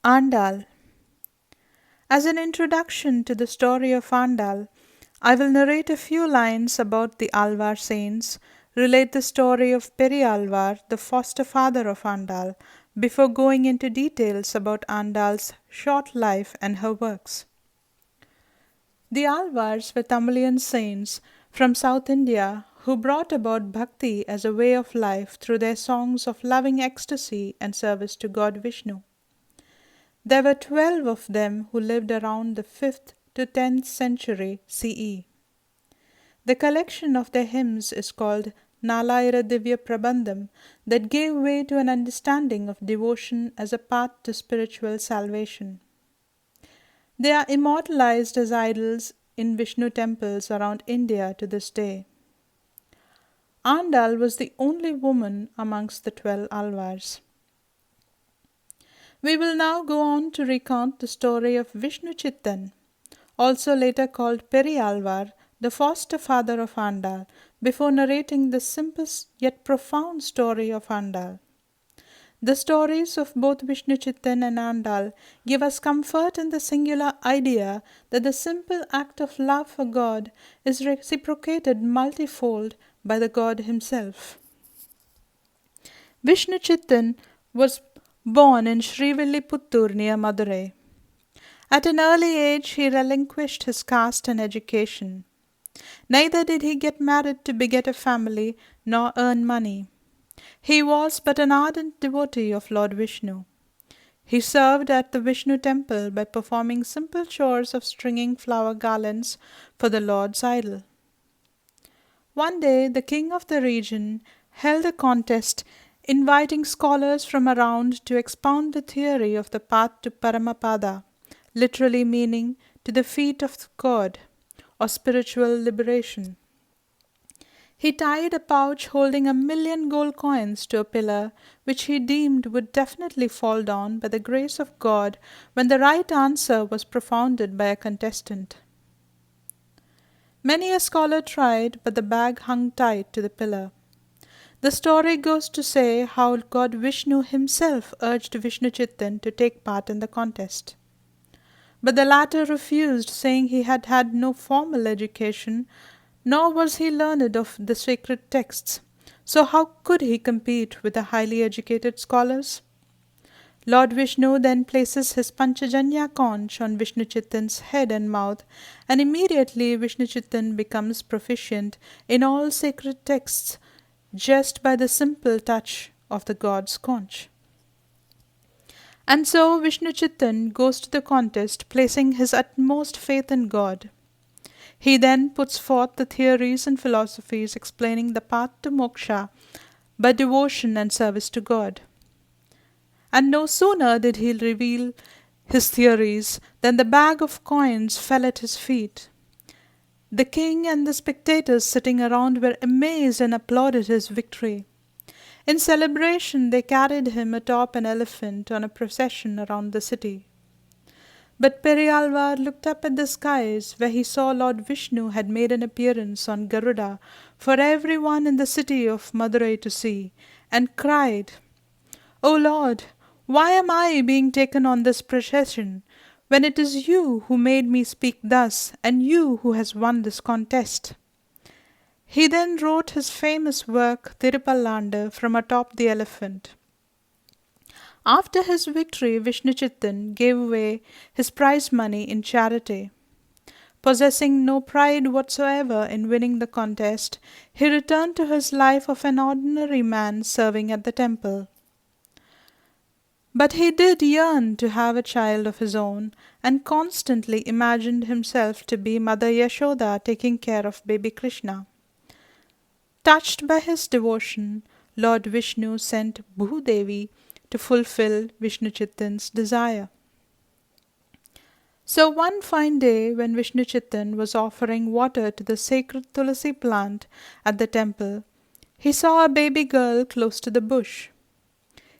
Andaal. As an introduction to the story of Andaal, I will narrate a few lines about the Alvar saints, relate the story of Peri Alvar, the foster father of Andaal, before going into details about Andaal's short life and her works. The Alvars were Tamilian saints from South India who brought about bhakti as a way of life through their songs of loving ecstasy and service to God Vishnu. There were 12 of them who lived around the 5th to 10th century CE. The collection of their hymns is called Nalayira Divya Prabandham that gave way to an understanding of devotion as a path to spiritual salvation. They are immortalized as idols in Vishnu temples around India to this day. Andaal was the only woman amongst the 12 Alvars. We will now go on to recount the story of Vishnu Chittan, also later called Peri Alvar, the foster father of Andaal, before narrating the simple yet profound story of Andaal. The stories of both Vishnu Chittan and Andaal give us comfort in the singular idea that the simple act of love for God is reciprocated multifold by the God himself. Vishnu Chittan was born in Srivilliputtur near Madurai. At an early age, he relinquished his caste and education. Neither did he get married to beget a family nor earn money. He was but an ardent devotee of Lord Vishnu. He served at the Vishnu temple by performing simple chores of stringing flower garlands for the Lord's idol. One day, the king of the region held a contest inviting scholars from around to expound the theory of the path to Paramapada, literally meaning to the feet of God, or spiritual liberation. He tied a pouch holding 1,000,000 gold coins to a pillar, which he deemed would definitely fall down by the grace of God when the right answer was propounded by a contestant. Many a scholar tried, but the bag hung tight to the pillar. The story goes to say how God Vishnu himself urged Vishnu Chittan to take part in the contest. But the latter refused, saying he had had no formal education, nor was he learned of the sacred texts. So how could he compete with the highly educated scholars? Lord Vishnu then places his Panchajanya conch on Vishnu Chittan's head and mouth, and immediately Vishnu Chittan becomes proficient in all sacred texts just by the simple touch of the god's conch. And so Vishnu Chittan goes to the contest, placing his utmost faith in God. He then puts forth the theories and philosophies explaining the path to moksha by devotion and service to God. And no sooner did he reveal his theories than the bag of coins fell at his feet. The king and the spectators sitting around were amazed and applauded his victory. In celebration, they carried him atop an elephant on a procession around the city. But Peri Alvar looked up at the skies, where he saw Lord Vishnu had made an appearance on Garuda for everyone in the city of Madurai to see, and cried, "O Lord, why am I being taken on this procession, when it is you who made me speak thus, and you who has won this contest?" He then wrote his famous work Tirupallanda from atop the elephant. After his victory, Vishnu Chittan gave away his prize money in charity. Possessing no pride whatsoever in winning the contest, he returned to his life of an ordinary man serving at the temple. But he did yearn to have a child of his own, and constantly imagined himself to be Mother Yashoda taking care of baby Krishna. Touched by his devotion, Lord Vishnu sent Bhudevi to fulfill Vishnu Chittan's desire. So one fine day, when Vishnu Chittan was offering water to the sacred Tulasi plant at the temple, he saw a baby girl close to the bush.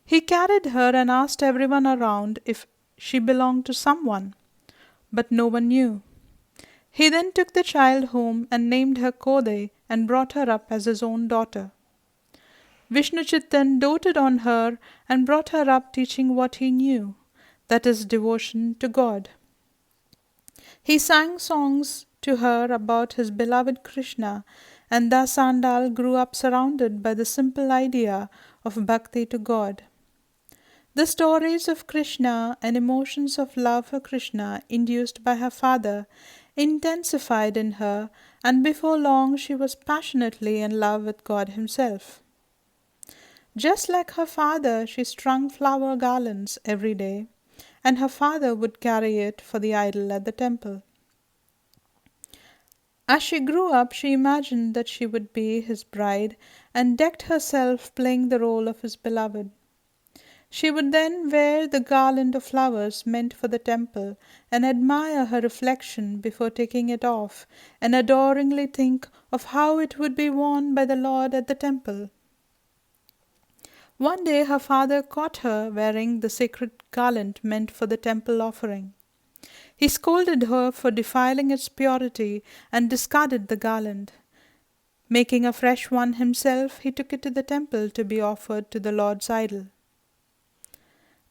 He carried her and asked everyone around if she belonged to someone, but no one knew. He then took the child home and named her Kodai and brought her up as his own daughter. Vishnu Chittan doted on her and brought her up teaching what he knew, that is, devotion to God. He sang songs to her about his beloved Krishna, and thus Andaal grew up surrounded by the simple idea of bhakti to God. The stories of Krishna and emotions of love for Krishna induced by her father intensified in her, and before long she was passionately in love with God Himself. Just like her father, she strung flower garlands every day, and her father would carry it for the idol at the temple. As she grew up, she imagined that she would be his bride and decked herself playing the role of his beloved. She would then wear the garland of flowers meant for the temple and admire her reflection before taking it off and adoringly think of how it would be worn by the Lord at the temple. One day her father caught her wearing the sacred garland meant for the temple offering. He scolded her for defiling its purity and discarded the garland. Making a fresh one himself, he took it to the temple to be offered to the Lord's idol.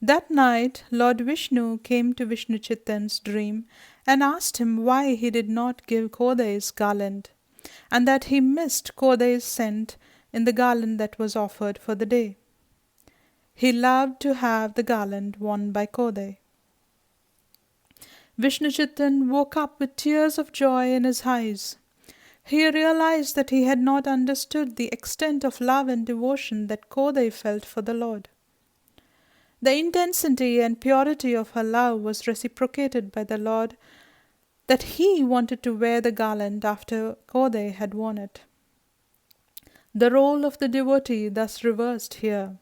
That night, Lord Vishnu came to Vishnu Chittan's dream and asked him why he did not give Kodai's garland, and that he missed Kodai's scent in the garland that was offered for the day. He loved to have the garland worn by Kodai. Vishnu Chittan woke up with tears of joy in his eyes. He realized that he had not understood the extent of love and devotion that Kodai felt for the Lord. The intensity and purity of her love was reciprocated by the Lord, that he wanted to wear the garland after Kodai had worn it. The role of the devotee thus reversed here.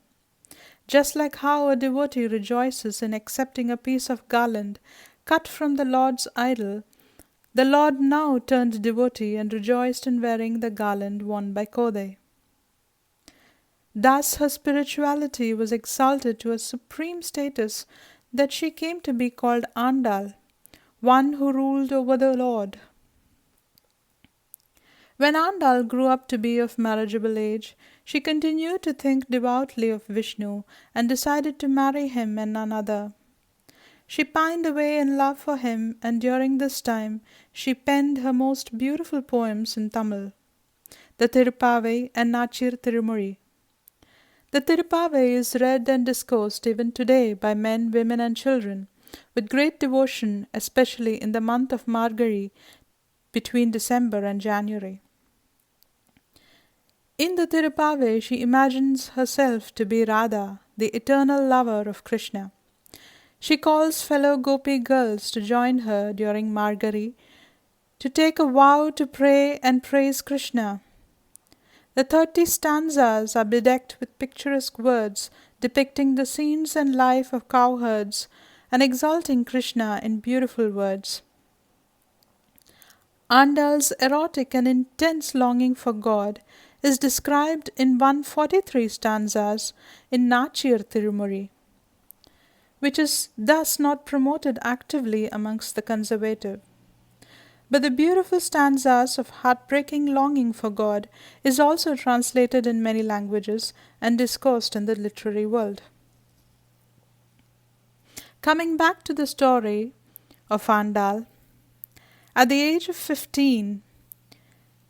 Just like how a devotee rejoices in accepting a piece of garland cut from the Lord's idol, the Lord now turned devotee and rejoiced in wearing the garland worn by Kodai. Thus her spirituality was exalted to a supreme status that she came to be called Andaal, one who ruled over the Lord. When Andaal grew up to be of marriageable age, she continued to think devoutly of Vishnu and decided to marry him and none other. She pined away in love for him, and during this time she penned her most beautiful poems in Tamil, the Tirupavai and Nachir Tirumuri. The Tirupavai is read and discoursed even today by men, women and children with great devotion, especially in the month of Margari between December and January. In the Tirupavai, she imagines herself to be Radha, the eternal lover of Krishna. She calls fellow Gopi girls to join her during Margari to take a vow to pray and praise Krishna. The 30 stanzas are bedecked with picturesque words depicting the scenes and life of cowherds and exalting Krishna in beautiful words. Andal's erotic and intense longing for God is described in 143 stanzas in Nachir Tirumuri, which is thus not promoted actively amongst the conservative. But the beautiful stanzas of heartbreaking longing for God is also translated in many languages and discoursed in the literary world. Coming back to the story of Andaal, at the age of 15,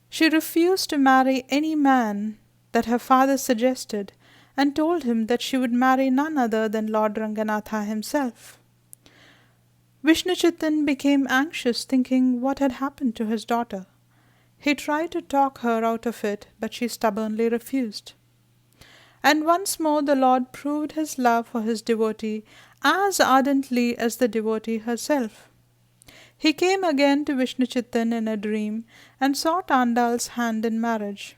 she refused to marry any man that her father suggested and told him that she would marry none other than Lord Ranganatha himself. Vishnu Chittan became anxious, thinking what had happened to his daughter. He tried to talk her out of it, but she stubbornly refused. And once more the Lord proved his love for his devotee as ardently as the devotee herself. He came again to Vishnu Chittan in a dream and sought Andal's hand in marriage.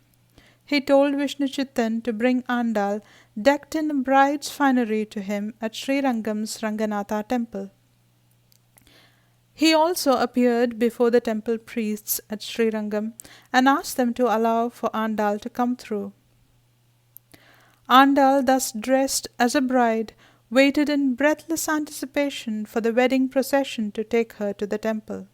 He told Vishnu Chittan to bring Andaal decked in bride's finery to him at Srirangam's Ranganatha temple. He also appeared before the temple priests at Srirangam and asked them to allow for Andaal to come through. Andaal, thus dressed as a bride, waited in breathless anticipation for the wedding procession to take her to the temple.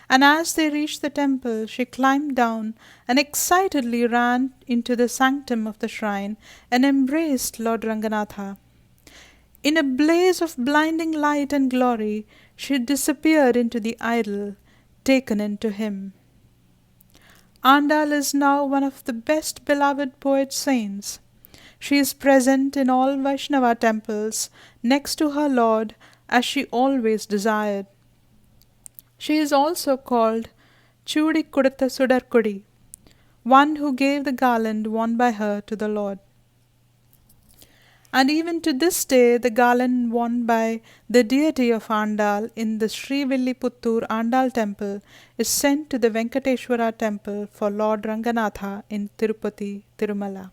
And as they reached the temple, she climbed down and excitedly ran into the sanctum of the shrine and embraced Lord Ranganatha. In a blaze of blinding light and glory, she disappeared into the idol, taken into him. Andaal is now one of the best beloved poet saints. She is present in all Vaishnava temples, next to her Lord, as she always desired. She is also called Chudi Kudutha Sudarkudi, one who gave the garland worn by her to the Lord. And even to this day, the garland worn by the deity of Andaal in the Sri Villiputtur Andaal temple is sent to the Venkateshwara temple for Lord Ranganatha in Tirupati, Tirumala.